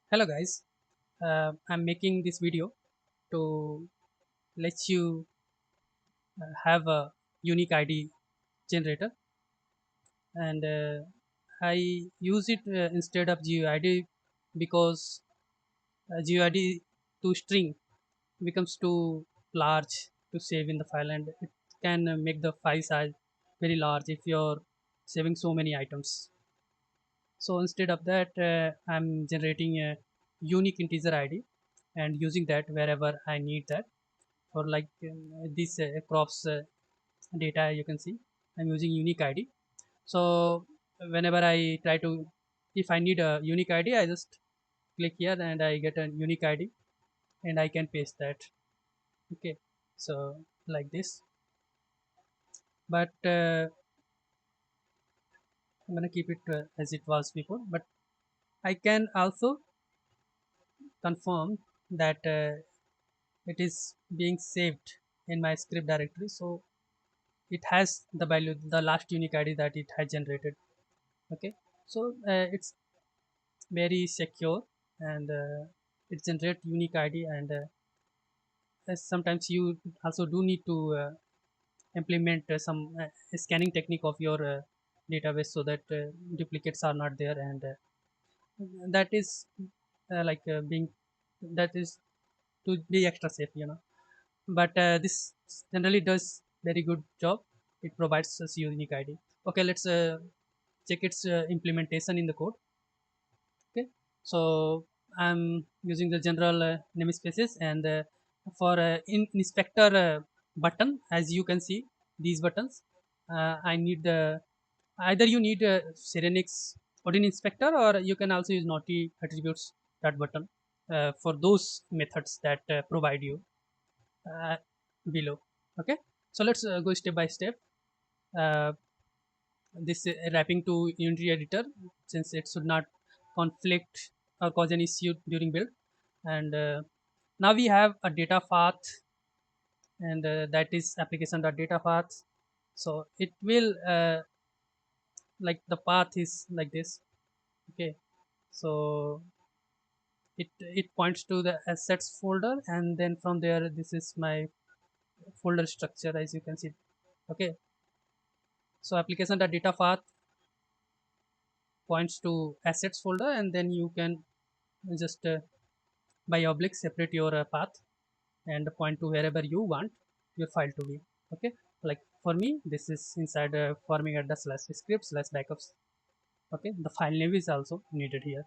Hello guys, I'm making this video to let you have a unique ID generator, and I use it instead of GUID because GUID to string becomes too large to save in the file, and it can make the file size very large if you're saving so many items. So instead of that, I'm generating a unique integer ID and using that wherever I need that. For like this crops data, you can see I'm using unique ID. So whenever I try to, if I need a unique ID, I just click here and I get a unique ID and I can paste that. Okay, so like this, but I'm gonna keep it as it was before. But I can also confirm that it is being saved in my script directory, so it has the value, the last unique ID that it has generated. Okay, so it's very secure, and it generates unique ID, and sometimes you also do need to implement some scanning technique of your database so that duplicates are not there, and that is like being, that is to be extra safe, but this generally does very good job. It provides us unique ID. Okay, let's check its implementation in the code. Okay, so I'm using the general namespaces, and for in inspector button, as you can see these buttons, I need either you need Serenix Odin inspector, or you can also use naughty attributes that button for those methods that provide you uh, below. Okay, so let's go step by step. uh, this wrapping to Unity editor, since it should not conflict or cause an issue during build. And now we have a data path, and that is application.data path. So it will like the path is like this. Okay, so it points to the assets folder, and then from there this is my folder structure, as you can see. Okay, so application.data path points to assets folder, and then you can just by oblique separate your path and point to wherever you want your file to be. Okay, like for me this is inside forming at the slash script slash backups. Okay, the file name is also needed here.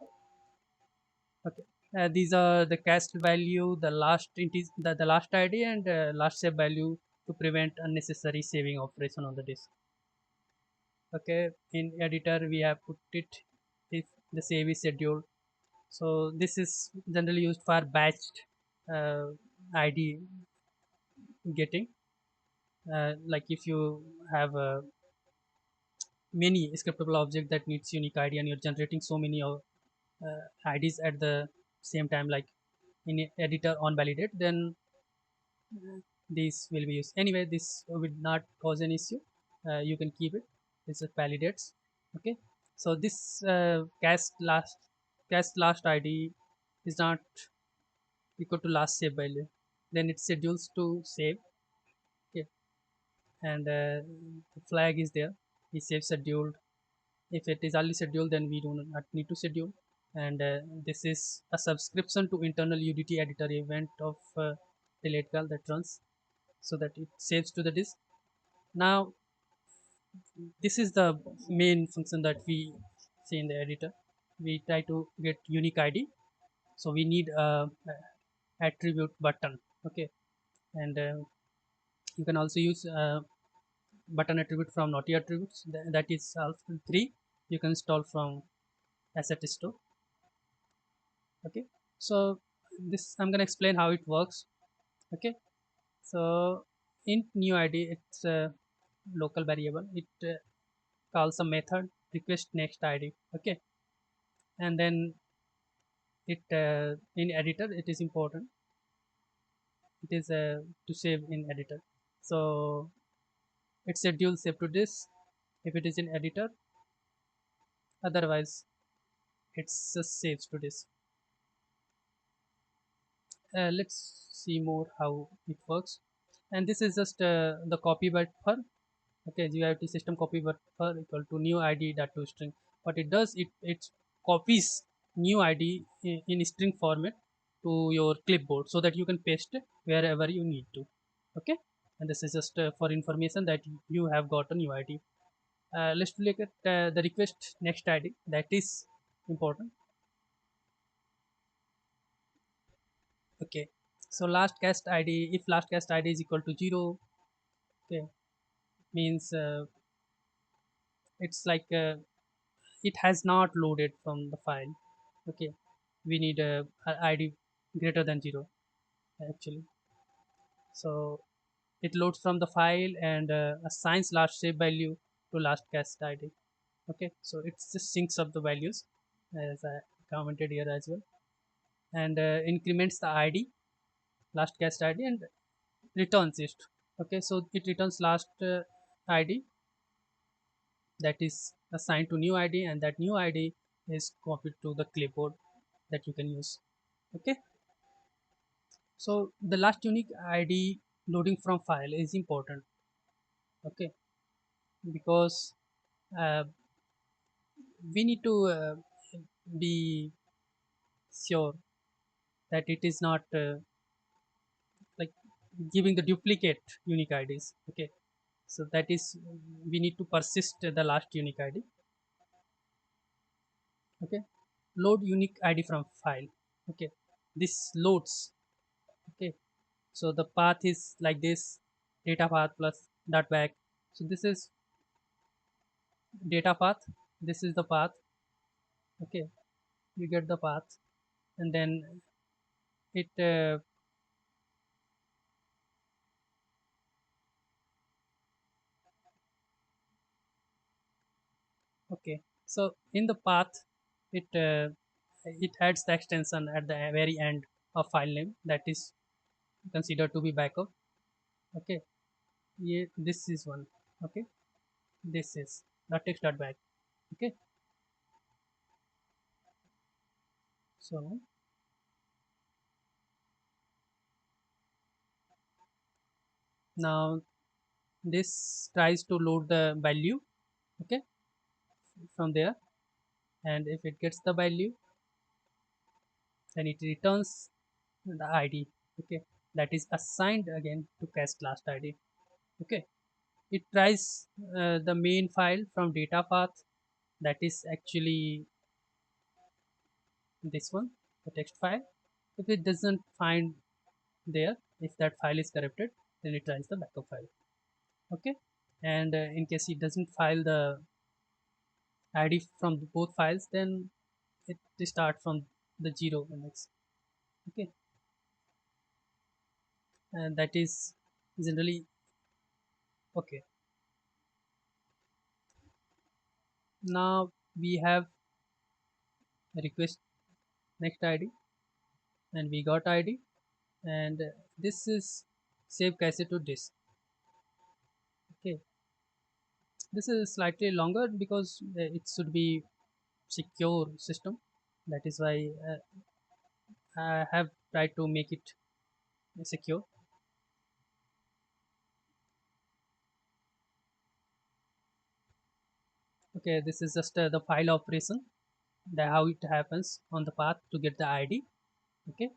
Okay, these are the cast value, the last the last id, and last save value to prevent unnecessary saving operation on the disk. Okay, in editor we have put it if the save is scheduled. So this is generally used for batched uh, id getting, like if you have many scriptable object that needs unique id and you're generating so many ids at the same time, like in editor on validate, then these will be used. Anyway, this will not cause an issue. You can keep it. This is validates. Okay, so this cast last id is not equal to last save value, then it schedules to save. Okay, and the flag is there, is save scheduled. If it is early scheduled, then we do not need to schedule. And this is a subscription to internal udt editor event of delete call that runs so that it saves to the disk. Now this is the main function that we see in the editor. We try to get unique id, so we need a attribute button. Okay, and you can also use button attribute from naughty attributes, that is also three. You can install from asset store. Okay, so this I'm going to explain how it works. Okay, so in new id, it's a local variable. It calls a method request next id. Okay, and then it in editor it is important, it is to save in editor. So it schedules save to this if it is in editor, otherwise it's just saves to this. Let's see more how it works. And this is just the copy buffer. Okay, GIT system copy buffer equal to new id dot to string. What it does, it copies new id in string format to your clipboard so that you can paste it wherever you need to. Okay, and this is just for information that you have got a new id. Let's look at the request next id, that is important. Okay, so last cast id, if last cast id is equal to 0, okay, means it's like it has not loaded from the file. Okay, we need a id greater than 0 actually. So it loads from the file and assigns last shape value to last cast id. Okay, so it just syncs up the values as I commented here as well, and increments the id, last cast id, and returns it. Okay, so it returns last id that is assigned to new id, and that new id is copied to the clipboard that you can use. Okay, so the last unique id loading from file is important. Okay, because uh, we need to be sure that it is not like giving the duplicate unique ids. Okay, so that is, we need to persist the last unique id. Okay, load unique id from file. Okay, this loads. Okay, so the path is like this: data path plus dot back. So this is data path, this is the path. Okay, you get the path, and then it okay, so in the path, it adds the extension at the very end of file name that is considered to be backup. Okay, yeah, this is one. Okay, this is dot text dot back. Okay, so now this tries to load the value. Okay, from there, and if it gets the value, then it returns the id. Okay, that is assigned again to cast last id. Okay, it tries the main file from data path, that is actually this one, the text file. If it doesn't find there, if that file is corrupted, then it tries the backup file. Okay, and in case it doesn't file the id from both files, then it starts from the 0 index. Okay, and that is generally okay. Now we have a request next id, and we got id, and this is save cache to disk. Okay, this is slightly longer because it should be secure system. That is why I have tried to make it secure. Okay, this is just the file operation, the how it happens on the path to get the id. Okay,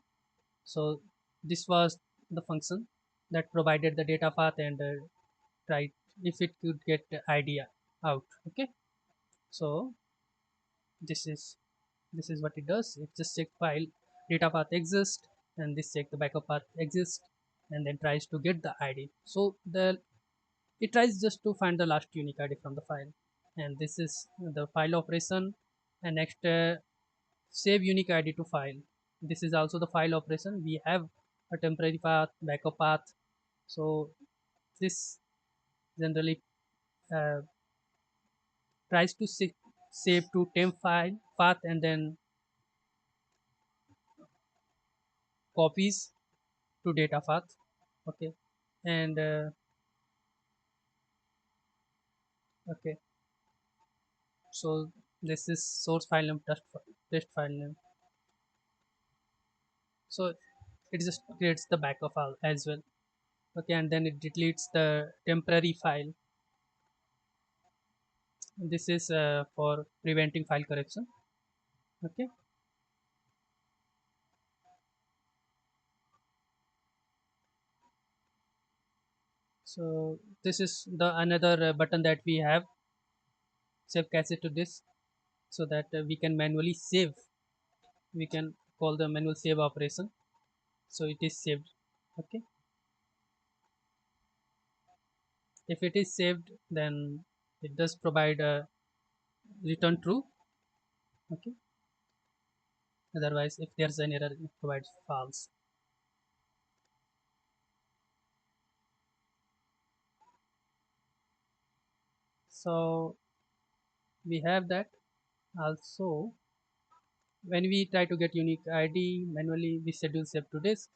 so this was the function that provided the data path and tried if it could get the idea out. Okay, so this is this is what it does. It just check file data path exists, and this check the backup path exists, and then tries to get the id. So the it tries just to find the last unique id from the file, and this is the file operation. And next, save unique id to file. This is also the file operation. We have a temporary path, backup path. So this generally uh, tries to save to temp file path, and then copies to data path. Okay, and okay, so this is source file name, test file name. So it just creates the backup file as well. Okay, and then it deletes the temporary file. This is for preventing file correction. Okay, so this is the another button that we have, save cache to disk, so that we can manually save. We can call the manual save operation, so it is saved. Okay, if it is saved, then it does provide a return true. Okay, otherwise if there's an error, it provides false. So we have that. Also, when we try to get unique id manually, we schedule save to disk,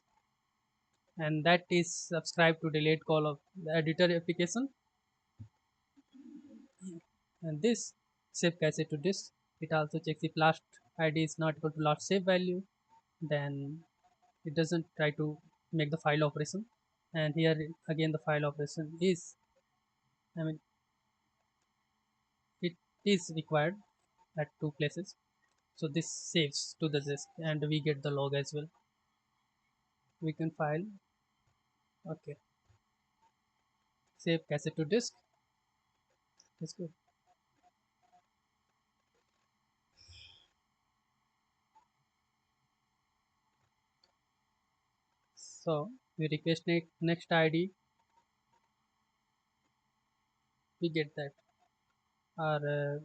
and that is subscribed to delayed call of the editor application. And this save cache to disk, it also checks if last id is not equal to last save value, then it doesn't try to make the file operation. And here again the file operation is, I mean, it is required at two places. So this saves to the disk and we get the log as well. We can file, okay, save cache to disk. That's good. So we request next id, we get that. Or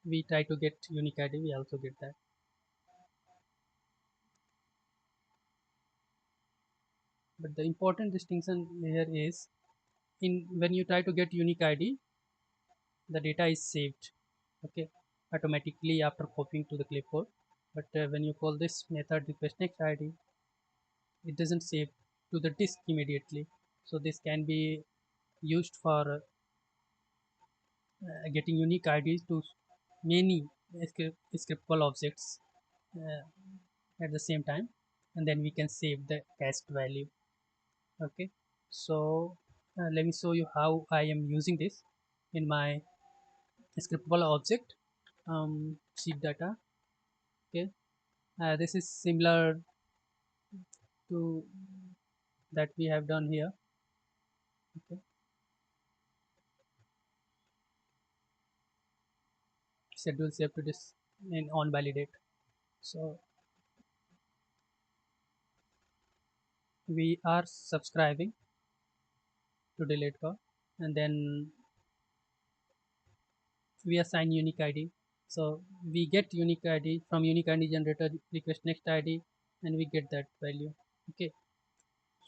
we try to get unique id, we also get that. But the important distinction here is, in when you try to get unique id, the data is saved, okay, automatically after copying to the clipboard. But when you call this method request next id, it doesn't save to the disk immediately. So this can be used for getting unique IDs to many scriptable objects uh, at the same time, and then we can save the cached value. Okay, so let me show you how I am using this in my scriptable object, sheet data. Okay, this is similar to that we have done here. Okay, schedule save to this in OnValidate. So we are subscribing to delete call, and then we assign unique id. So we get unique id from UniqueIntIDGenerator request next id, and we get that value. Okay,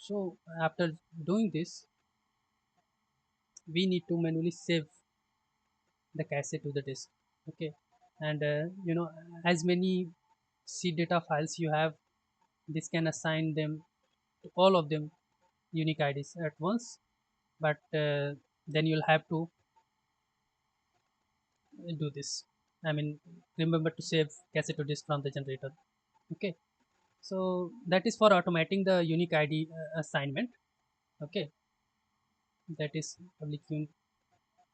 so after doing this, we need to manually save the cache to the disk. Okay, and as many C data files you have, this can assign them to all of them unique ids at once. But then you'll have to do this, I mean, remember to save cache to disk from the generator. Okay, so that is for automating the unique id assignment. Okay, that is public unique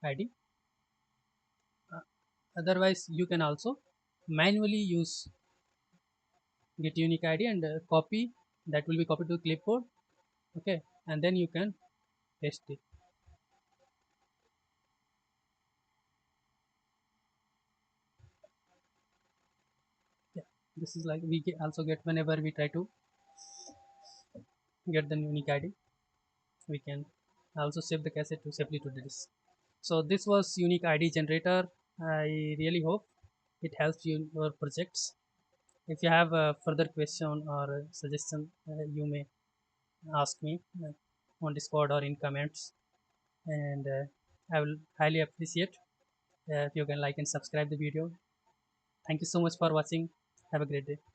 id. Otherwise you can also manually use get unique id and copy, that will be copied to clipboard. Okay, and then you can paste it. Yeah, this is like we also get whenever we try to get the unique id, we can also save the cassette to safely to this. So this was unique id generator. I really hope it helps you in your projects. If you have a further question or a suggestion, you may ask me on Discord or in comments, and I will highly appreciate if you can like and subscribe the video. Thank you so much for watching. Have a great day.